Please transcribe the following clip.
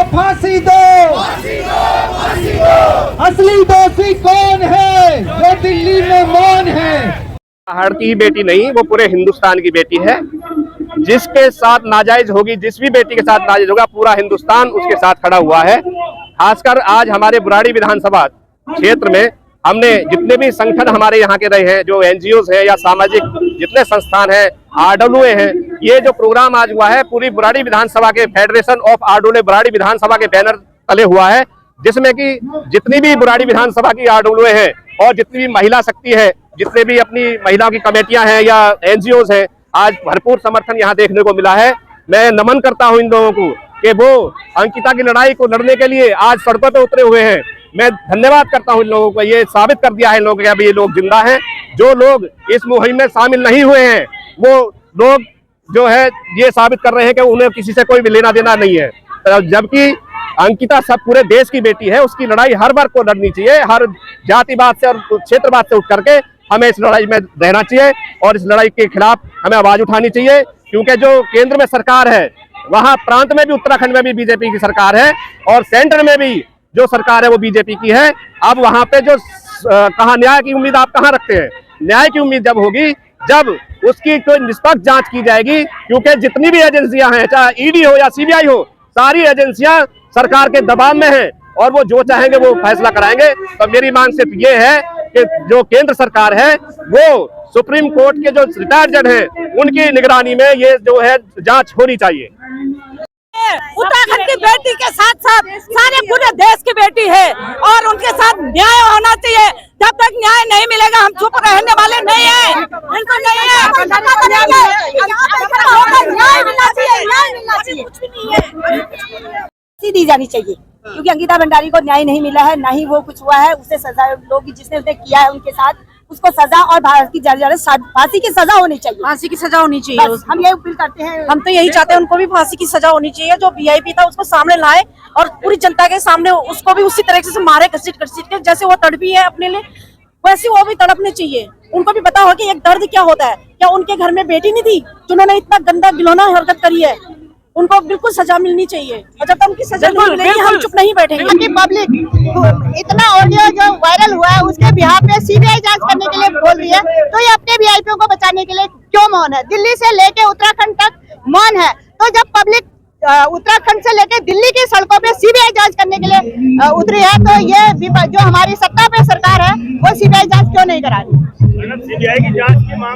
फांसी दो, फांसी दो, फांसी दो। असली दोषी कौन है जो दिल्ली में मौन है? पहाड़ की ही बेटी नहीं, वो पूरे हिंदुस्तान की बेटी है। जिसके साथ नाजायज होगी, जिस भी बेटी के साथ नाजायज होगा, पूरा हिंदुस्तान उसके साथ खड़ा हुआ है। खासकर आज हमारे बुराड़ी विधानसभा क्षेत्र में हमने जितने भी संगठन हमारे यहाँ के रहे हैं, जो एनजीओ है या सामाजिक जितने संस्थान हैं, आरडब्ल्यूए हैं, ये जो प्रोग्राम आज हुआ है पूरी बुराड़ी विधानसभा के फेडरेशन ऑफ आरडब्ल्यूए बुराड़ी विधानसभा के बैनर तले हुआ है, जिसमें कि जितनी भी बुराड़ी विधानसभा की आरडब्ल्यूए है और जितनी भी महिला शक्ति है, जितने भी अपनी महिलाओं की कमेटियां हैं या एनजीओ हैं, आज भरपूर समर्थन यहाँ देखने को मिला है। मैं नमन करता हूँ इन लोगों को कि वो अंकिता की लड़ाई को लड़ने के लिए आज सड़कों पर उतरे हुए हैं। मैं धन्यवाद करता हूँ इन लोगों को, ये साबित कर दिया है इन लोगों के अभी ये लोग जिंदा हैं। जो लोग इस मुहिम में शामिल नहीं हुए हैं, वो लोग जो है ये साबित कर रहे हैं कि उन्हें किसी से कोई लेना देना नहीं है, जबकि अंकिता सब पूरे देश की बेटी है। उसकी लड़ाई हर वर्ग को लड़नी चाहिए, हर जातिवाद से और क्षेत्रवाद से उठ करके हमें इस लड़ाई में रहना चाहिए और इस लड़ाई के खिलाफ हमें आवाज उठानी चाहिए, क्योंकि जो केंद्र में सरकार है, वहां प्रांत में भी उत्तराखंड में भी बीजेपी की सरकार है और सेंटर में भी जो सरकार है वो बीजेपी की है। अब वहां पे जो कहाँ न्याय की उम्मीद आप कहाँ रखते हैं? न्याय की उम्मीद जब होगी जब उसकी कोई निष्पक्ष जांच की जाएगी, क्योंकि जितनी भी एजेंसियां हैं, चाहे ईडी हो या सीबीआई हो, सारी एजेंसियां सरकार के दबाव में हैं और वो जो चाहेंगे वो फैसला कराएंगे। तो मेरी मांग सिर्फ ये है कि जो केंद्र सरकार है वो सुप्रीम कोर्ट के जो रिटायर्ड जज हैं उनकी निगरानी में ये जो है जांच होनी चाहिए। उत्तराखंड की बेटी के साथ साथ सारे पूरे देश की बेटी है और उनके साथ न्याय होना चाहिए। जब तक न्याय नहीं मिलेगा हम चुप रहने वाले नहीं है। इनको नहीं है, न्याय मिलना चाहिए, न्याय मिलना चाहिए, कुछ भी नहीं है, दी जानी चाहिए, क्योंकि अंकिता भंडारी को न्याय नहीं मिला है, ना ही वो कुछ हुआ है। उसे सजा, लोग जिसने उसने किया है उनके साथ उसको सजा और फांसी की सजा होनी चाहिए, फांसी की सजा होनी चाहिए। हम यही अपील करते हैं, हम तो यही चाहते हैं उनको भी फांसी की सजा होनी चाहिए। जो वीआईपी था उसको सामने लाए और पूरी जनता के सामने उसको भी उसी तरह से मारे, घसीट के, जैसे वो तड़पी है अपने लिए वैसे वो भी तड़पने चाहिए। उनको भी पता हो कि एक दर्द क्या होता है। क्या उनके घर में बेटी नहीं थी जिन्होंने इतना गंदा गिलौना हरकत करी है? उनको बिल्कुल सजा मिलनी चाहिए और जब तक उनकी सजा नहीं मिलेगी हम चुप नहीं बैठेंगे। पब्लिक इतना ऑडियो जो वायरल हुआ है उसके बिहार पे सीबीआई जांच करने के लिए बोल रही है, तो ये अपने वीआईपीओ को बचाने के लिए क्यों मौन है? दिल्ली से लेके उत्तराखंड तक मौन है, तो जब पब्लिक उत्तराखंड से लेके दिल्ली की सड़कों पे सीबीआई जांच करने के लिए उतरी है, तो ये जो हमारी सत्ता पे सरकार है वो सीबीआई जांच क्यों नहीं करा रही? सीबीआई की जांच की मांग